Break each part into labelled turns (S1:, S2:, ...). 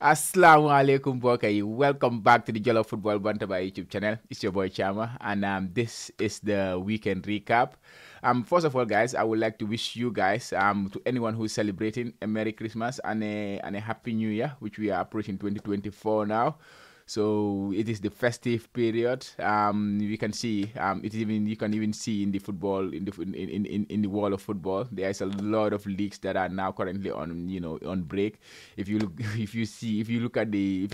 S1: Assalamu alaikum Bokai. Welcome back to the Jollof Football Bantaba YouTube channel. It's your boy Chama, and this is the weekend recap. First of all, guys, I would like to wish you guys, to anyone who is celebrating a Merry Christmas and a Happy New Year, which we are approaching 2024 now. So it is the festive period. We can see you can even see in the football in the world of football there is a lot of leagues that are now currently on break. If you look if you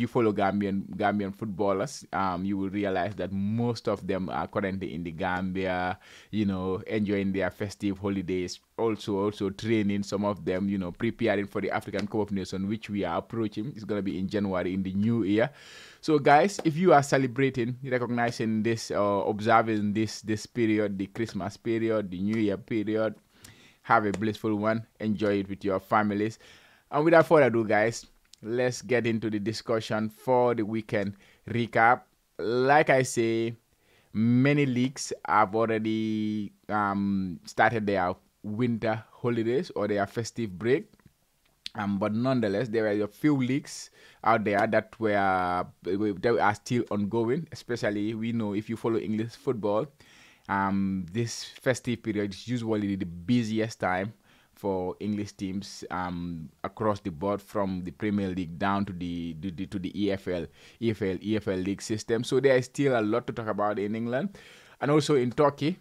S1: follow Gambian footballers, you will realize that most of them are currently in the Gambia, enjoying their festive holidays. Also training, some of them, preparing for the African Cup of Nations, which we are approaching. It's going to be in January in the new year. So guys, if you are celebrating, recognizing this, observing this period, the Christmas period, the New Year period, have a blissful one. Enjoy it with your families. And without further ado, guys, let's get into the discussion for the weekend recap. Like I say, many leagues have already started their winter holidays or their festive break. But nonetheless, there are a few leagues out there that are still ongoing. Especially, we know if you follow English football, this festive period is usually the busiest time for English teams across the board, from the Premier League down to the EFL league system. So there is still a lot to talk about in England. And also in Turkey,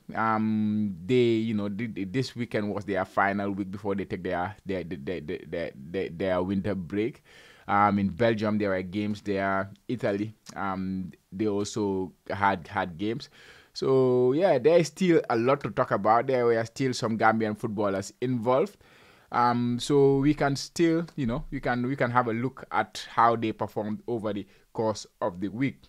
S1: this weekend was their final week before they take their winter break. In Belgium, there were games there. Italy, they also had games. So yeah, there is still a lot to talk about. There were still some Gambian footballers involved. So we can still, we can have a look at how they performed over the course of the week.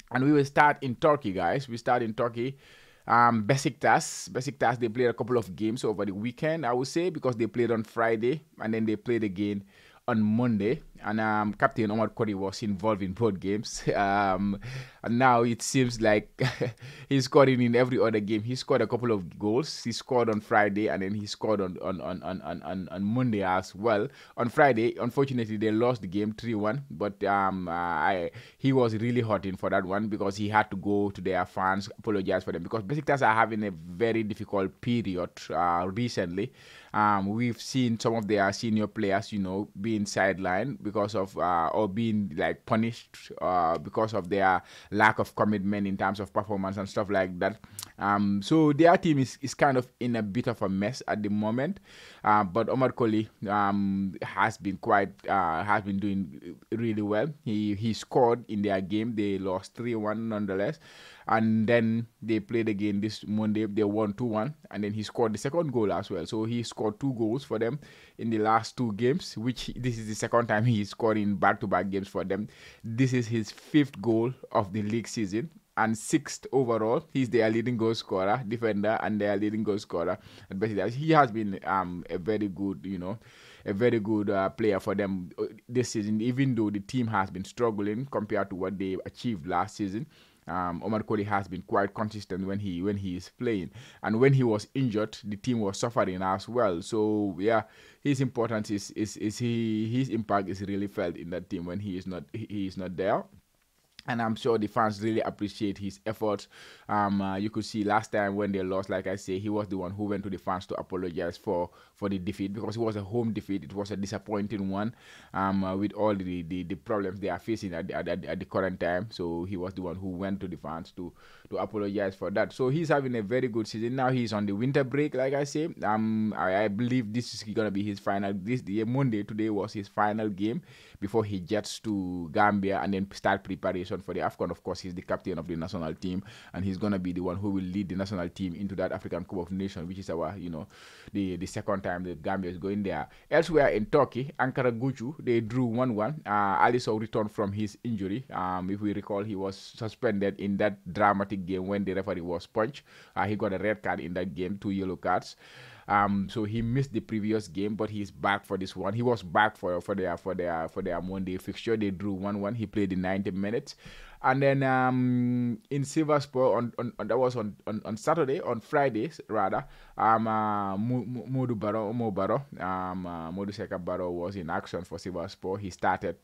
S1: And we will start in Turkey, guys. We start in Turkey. Besiktas, they played a couple of games over the weekend, I would say, because they played on Friday and then they played again on Monday. And Captain Omar Colley was involved in both games. And now it seems like he's scoring in every other game. He scored a couple of goals. He scored on Friday and then he scored on Monday as well. On Friday, unfortunately, they lost the game 3-1. But he was really hurting for that one because he had to go to their fans, apologize for them. Because Besiktas are having a very difficult period recently. We've seen some of their senior players, being sidelined because of or being like punished because of their lack of commitment in terms of performance and stuff like that. So their team is kind of in a bit of a mess at the moment. But Omar Colley has been doing really well. He scored in their game. They lost 3-1 nonetheless. And then they played again this Monday. They won 2-1. And then he scored the second goal as well. So he scored 2 goals for them in the last 2 games, which this is the second time he scored in back-to-back games for them. This is his 5th goal of the league season and 6th overall. He's their leading goal scorer, defender, and their leading goal scorer. And basically, he has been a very good, player for them this season, even though the team has been struggling compared to what they achieved last season. Omar Colley has been quite consistent when he is playing, and when he was injured, the team was suffering as well. So yeah, his importance his impact is really felt in that team when he is not there. And I'm sure the fans really appreciate his efforts. You could see last time when they lost, like I say, he was the one who went to the fans to apologize for the defeat, because it was a home defeat. It was a disappointing one with all the problems they are facing at the current time. So he was the one who went to the fans to apologize for that. So he's having a very good season. Now he's on the winter break, like I say. I believe this is going to be his final. Monday today was his final game before he jets to Gambia and then start preparation for the AFCON. Of course, he's the captain of the national team, and he's going to be the one who will lead the national team into that African Cup of Nations, which is our, the second time the Gambia is going there. Elsewhere in Turkey, Ankara Gucu, they drew 1-1. Ali Sow returned from his injury. If we recall, he was suspended in that dramatic game when the referee was punched. He got a red card in that game, 2 yellow cards. So he missed the previous game, but he's back for this one. He was back for their Monday fixture. They drew 1-1. He played in 90 minutes. And then in Silver Spur on that was on Saturday, on Fridays rather. Modu Barrow, Modu Seka Barrow was in action for Silver Spur. He started.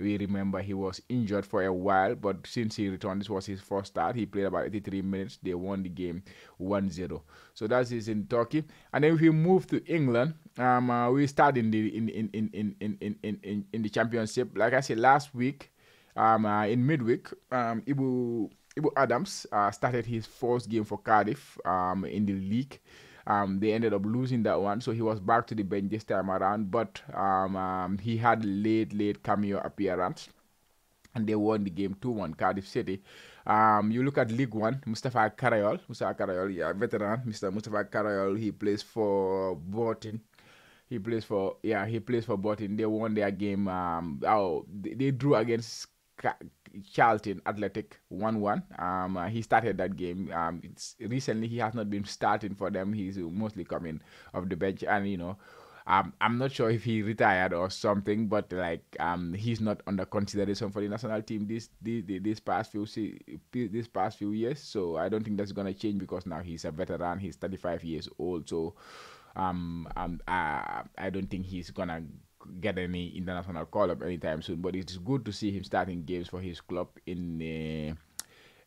S1: We remember he was injured for a while, but since he returned, this was his first start. He played about 83 minutes. They won the game 1-0. So that is in Turkey. And then if we move to England, we start in the championship. Like I said last week, in midweek, Ibu Adams started his first game for Cardiff in the league. They ended up losing that one, so he was back to the bench this time around. But he had late cameo appearance, and they won the game 2-1. Cardiff City. You look at League One, Mustafa Karayol, yeah, veteran, Mr. Mustafa Karayol. He plays for Bolton. He plays for Bolton. They won their game. They drew against Charlton Athletic 1-1. He started that game. Recently he has not been starting for them. He's mostly coming off the bench, and I'm not sure if he retired or something, but he's not under consideration for the national team this past few years. So I don't think that's gonna change because now he's a veteran. He's 35 years old. So I don't think he's gonna get any international call up anytime soon. But it's good to see him starting games for his club in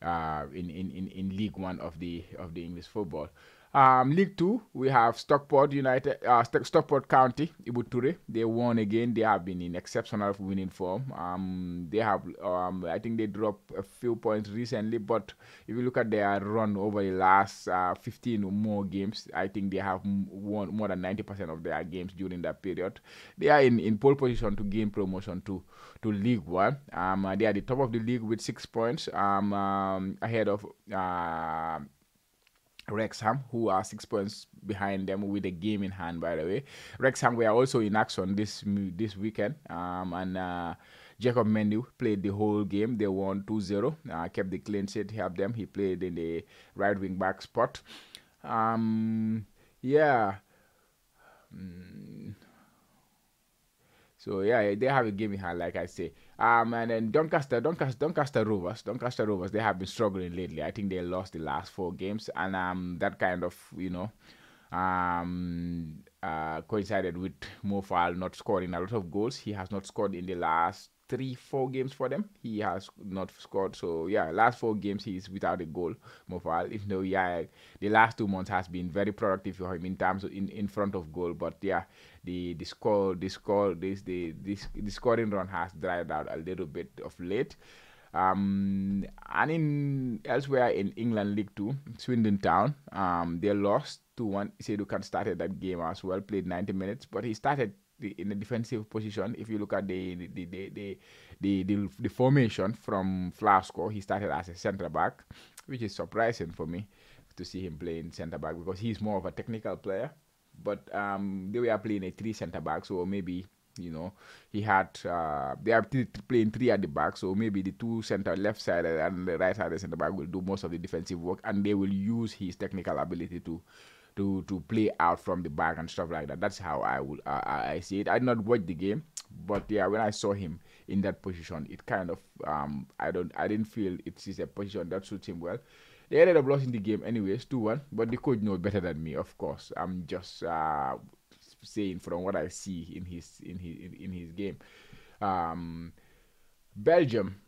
S1: League One of the English football. League Two, we have Stockport United, Stockport County, Ibuture. They won again. They have been in exceptional winning form. They have, I think they dropped a few points recently, but if you look at their run over the last 15 or more games, I think they have won more than 90% of their games during that period. They are in pole position to gain promotion to League One. They are the top of the league with 6 points, ahead of Wrexham, who are 6 points behind them with a game in hand, by the way. Wrexham were also in action this weekend, and Jacob Mendy played the whole game. They won 2-0, kept the clean sheet, helped them. He played in the right wing back spot. Yeah. So yeah, they have a game in hand, like I say. And then Doncaster Rovers, they have been struggling lately. I think they lost the last 4 games, and that kind of coincided with Mo Fall not scoring a lot of goals. He has not scored in the last 3-4 games for them. He has not scored. So yeah, last 4 games he's without a goal, Mo Fall. Even though the last 2 months has been very productive for him in terms of in front of goal, but yeah, the scoring run has dried out a little bit of late. And elsewhere in England League Two, Swindon Town, they lost 2-1. Seydou Kane started that game as well, played 90 minutes, but he started in a defensive position. If you look at the formation from Flasco, he started as a centre back, which is surprising for me to see him playing centre back because he's more of a technical player. But they were playing a 3 centre back, so maybe he had they are playing 3 at the back, so maybe the 2 center left side and the right side centre back will do most of the defensive work, and they will use his technical ability to play out from the back and stuff like that. That's how I see it. I did not watch the game, but yeah, when I saw him in that position, it kind of I didn't feel it is a position that suits him well. They ended up losing the game anyways, 2-1, but the coach knows better than me, of course. I'm just saying from what I see in his game. Belgium,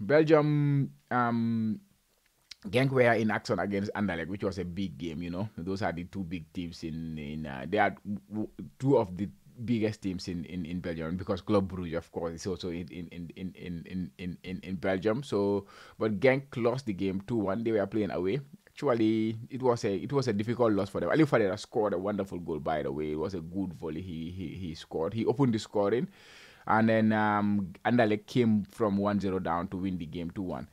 S1: Genk were in action against Anderlecht, which was a big game. Those are the 2 big teams they are 2 of the biggest teams in Belgium, because Club Brugge, of course, is also in Belgium. So, but Genk lost the game 2-1. They were playing away. Actually, it was a difficult loss for them. Ali Fadera scored a wonderful goal, by the way. It was a good volley he scored. He opened the scoring, and then Anderlecht came from 1-0 down to win the game 2-1.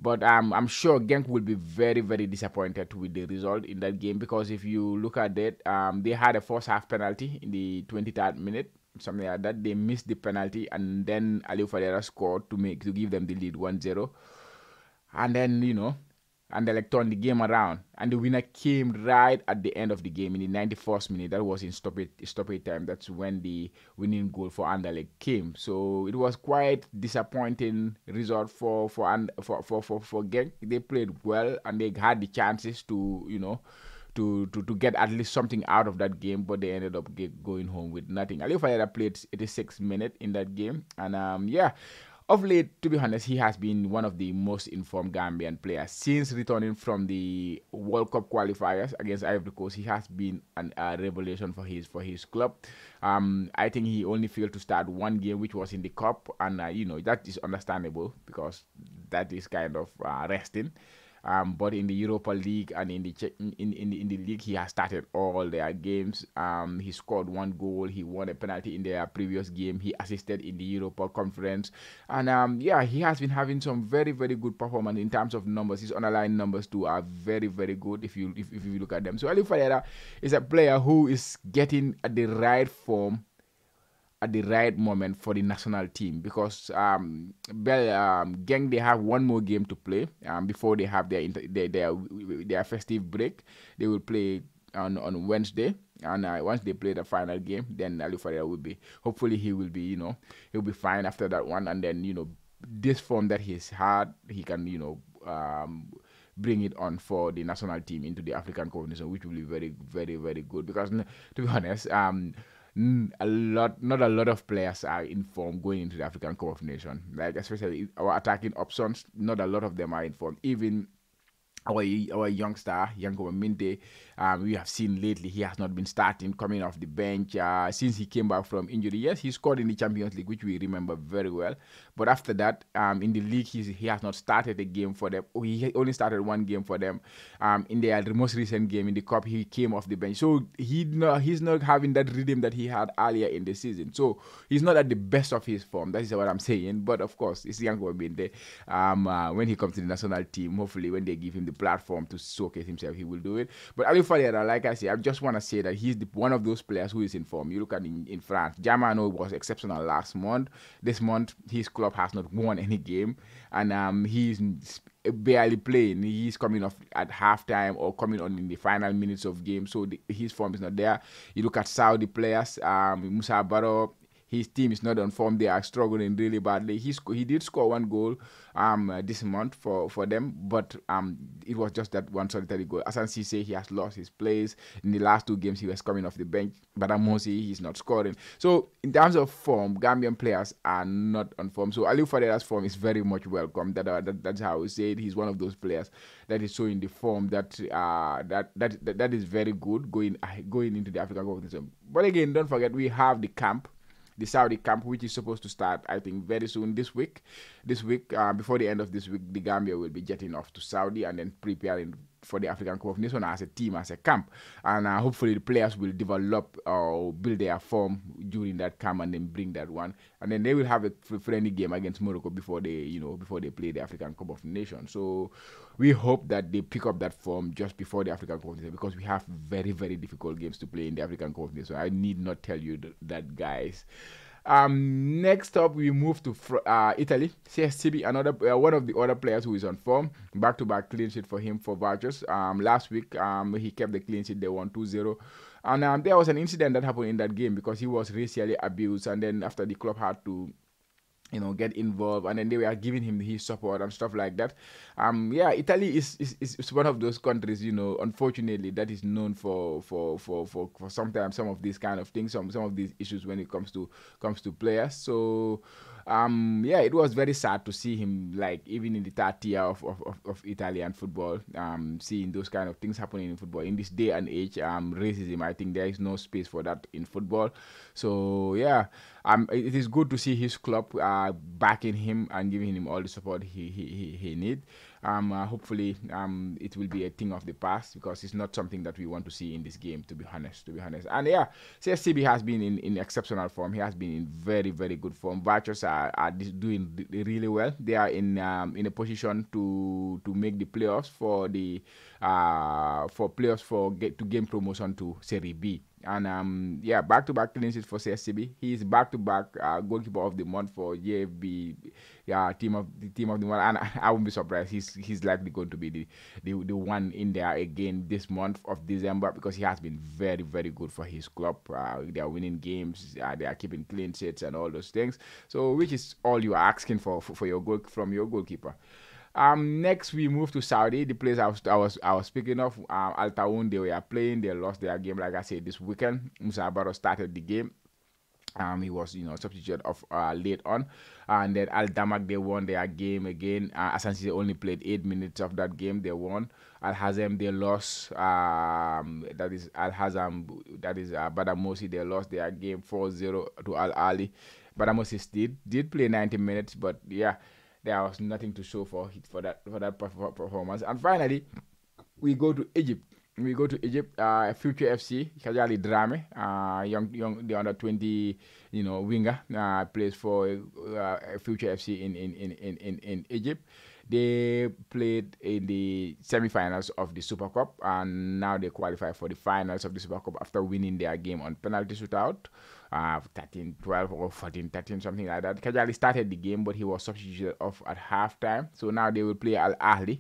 S1: But I'm sure Genk will be very, very disappointed with the result in that game, because if you look at it, they had a first half penalty in the 23rd minute, something like that. They missed the penalty, and then Aliou Fadera scored to give them the lead 1-0. And then and they like turned the game around. And the winner came right at the end of the game in the 91st minute. That was in stoppage time. That's when the winning goal for Anderlecht came. So it was quite disappointing result for Genk. They played well and they had the chances to to get at least something out of that game, but they ended up going home with nothing. Aliou Fayeda played 86 minutes in that game, and yeah, of late, to be honest, he has been one of the most informed Gambian players since returning from the World Cup qualifiers against Ivory Coast. He has been a revelation for his club. I think he only failed to start one game, which was in the cup, and that is understandable because that is kind of resting. But in the Europa League and in the league, he has started all their games. He scored one goal. He won a penalty in their previous game. He assisted in the Europa Conference, and yeah, he has been having some very very good performance in terms of numbers. His underlying numbers too are very very good if you look at them. So Aliou Fayeda is a player who is getting at the right form at the right moment for the national team because Genk, they have one more game to play before they have their festive break. They will play on Wednesday, and once they play the final game, then Aliou Fayeda will be, hopefully he will be, he'll be fine after that one, and then this form that he's had, he can bring it on for the national team into the African competition, which will be very very very good because to be honest, not a lot of players are informed going into the African Cup of Nations. Like especially our attacking options, not a lot of them are informed. Even our youngster, Yanko Minte, we have seen lately he has not been starting, coming off the bench since he came back from injury. Yes, he scored in the Champions League, which we remember very well. But after that, in the league, he has not started a game for them. He only started one game for them. In their most recent game in the Cup, he came off the bench. So he's not having that rhythm that he had earlier in the season. So he's not at the best of his form. That is what I'm saying. But of course, it's Yanko Minte. When he comes to the national team, hopefully when they give him the platform to showcase himself, he will do it. But Aliou Fayeda, like I say, I just want to say that he's one of those players who is in form. You look at in France, Germano was exceptional last month. This month, his club has not won any game, and he's barely playing. He's coming off at halftime or coming on in the final minutes of game, so his form is not there. You look at Saudi players, Musa Barrow. His team is not on form. They are struggling really badly. He did score one goal this month for them, but it was just that one solitary goal. Asan Cisse, he has lost his place. In the last two games, he was coming off the bench. But Amosi, he's not scoring. So in terms of form, Gambian players are not on form. So Aliou Fayeda's form is very much welcome. That's how I would say it. He's one of those players that is showing the form that is very good going into the African competition. But again, don't forget we have the Saudi camp, which is supposed to start, I think, very soon this week. Before the end of this week, the Gambia will be jetting off to Saudi and then preparing for the African Cup of Nations as a team, as a camp. And hopefully the players will develop or build their form during that camp and then bring that one. And then they will have a friendly game against Morocco before they play the African Cup of Nations. So we hope that they pick up that form just before the African Cup of Nations, because we have very, very difficult games to play in the African Cup of Nations. I need not tell you that, guys. Next up, we move to Italy. CSCB, another one of the other players who is on form. Back-to-back clean sheet for him for Vargas. Last week, he kept the clean sheet. They won 2-0. And there was an incident that happened in that game because he was racially abused. And then after the club had to get involved, and then they were giving him his support and stuff like that. Yeah, Italy is one of those countries, unfortunately, that is known for sometimes some of these kind of things, some of these issues when it comes to players. So yeah, it was very sad to see him, like, even in the third tier of Italian football, seeing those kind of things happening in football in this day and age. Racism, I think there is no space for that in football. So yeah, it is good to see his club backing him and giving him all the support he needs. Hopefully it will be a thing of the past, because it's not something that we want to see in this game, to be honest. And yeah, CSCB has been in exceptional form. He has been in very, very good form. Virtues are doing really well. They are in a position to make the playoffs to gain promotion to Serie B. And yeah, back-to-back clean sheets for CSCB. He's back-to-back goalkeeper of the month for JFB, yeah, team of the month. And I wouldn't be surprised. He's likely going to be the one in there again this month of December, because he has been very, very good for his club. They are winning games. They are keeping clean sheets and all those things. So which is all you are asking for your goal from your goalkeeper. Next we move to Saudi, the place I was speaking of. Al Tawoun, they were playing. They lost their game, like I said, this weekend. Musa Barrow started the game. He was, substituted of late on, and then Al Damak, they won their game again. Asansi only played 8 minutes of that game. They won. Al Hazem, they lost. That is Al Hazem. That is Badamosi. They lost their game 4-0 to Al Ali. Badamosi did play 90 minutes, but yeah, there was nothing to show for that performance. And finally, we go to Egypt. Future FC, Kajali Drame, young, the under 20, winger, plays for Future FC in Egypt. They played in the semi-finals of the Super Cup, and now they qualify for the finals of the Super Cup after winning their game on penalty shootout, 13-12 or 14-13, something like that. Kajali started the game, but he was substituted off at halftime. So now they will play Al Ahly,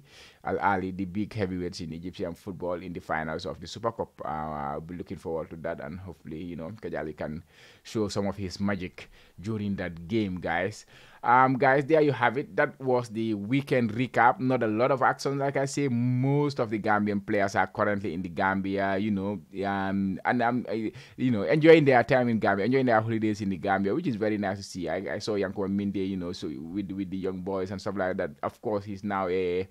S1: the big heavyweights in Egyptian football, in the finals of the Super Cup. I'll be looking forward to that, and hopefully, Kajali can show some of his magic during that game, guys. Guys, there you have it. That was the weekend recap. Not a lot of action, like I say. Most of the Gambian players are currently in the Gambia, and enjoying their time in Gambia, enjoying their holidays in the Gambia, which is very nice to see. I saw Yanko Minde, so with the young boys and stuff like that. Of course, he's now a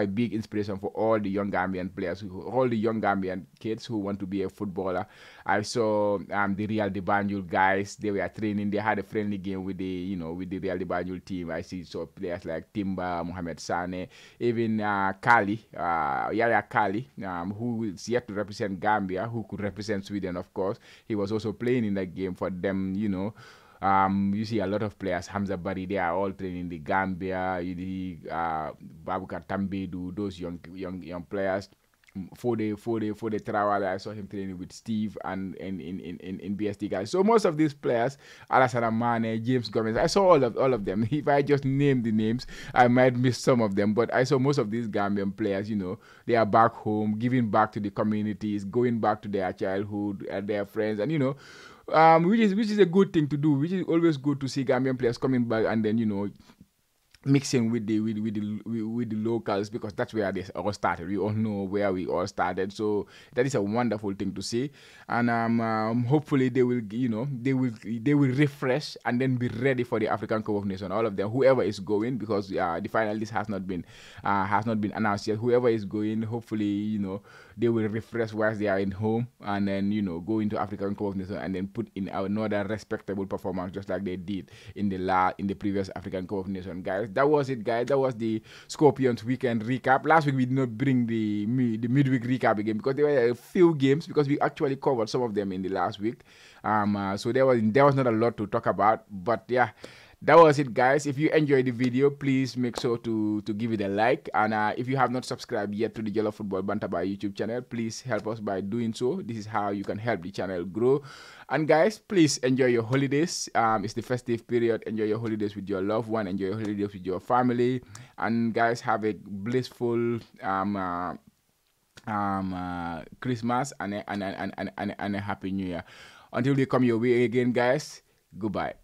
S1: big inspiration for all the young Gambian players, all the young Gambian kids who want to be a footballer. I saw the Real de Banjul guys. They were training. They had a friendly game with the Real de Banjul team. I saw players like Timba, Mohamed Sane, even Kali, Yaya Kali, who is yet to represent Gambia, who could represent Sweden, of course. He was also playing in that game for them, you see a lot of players, Hamza Bari, they are all training in the Gambia, Babukar Tambedu, those young players. For the Traore, I saw him training with Steve and in BST guys. So most of these players, Alassane Mane, James Gomez, I saw all of them. If I just name the names, I might miss some of them. But I saw most of these Gambian players, they are back home, giving back to the communities, going back to their childhood and their friends, and which is a good thing to do. Which is always good to see Gambian players coming back and then mixing with the locals, because that's where they all started. We all know where we all started, so that is a wonderful thing to see. And hopefully they will refresh and then be ready for the African Cup of Nations. All of them, whoever is going, because the final list has not been announced yet. Whoever is going, hopefully they will refresh whilst they are in home, and then go into African Cup of Nations and then put in another respectable performance, just like they did in the previous African Cup of Nations, guys. That was it, guys. That was the Scorpions weekend recap. Last week we did not bring the midweek recap again because there were a few games, because we actually covered some of them in the last week. So there was not a lot to talk about, but yeah. That was it, guys. If you enjoyed the video, please make sure to give it a like. And if you have not subscribed yet to the Jello Football Bantaba YouTube channel, please help us by doing so. This is how you can help the channel grow. And guys, please enjoy your holidays. It's the festive period. Enjoy your holidays with your loved one. Enjoy your holidays with your family. And guys, have a blissful Christmas and a happy New Year. Until we come your way again, guys, goodbye.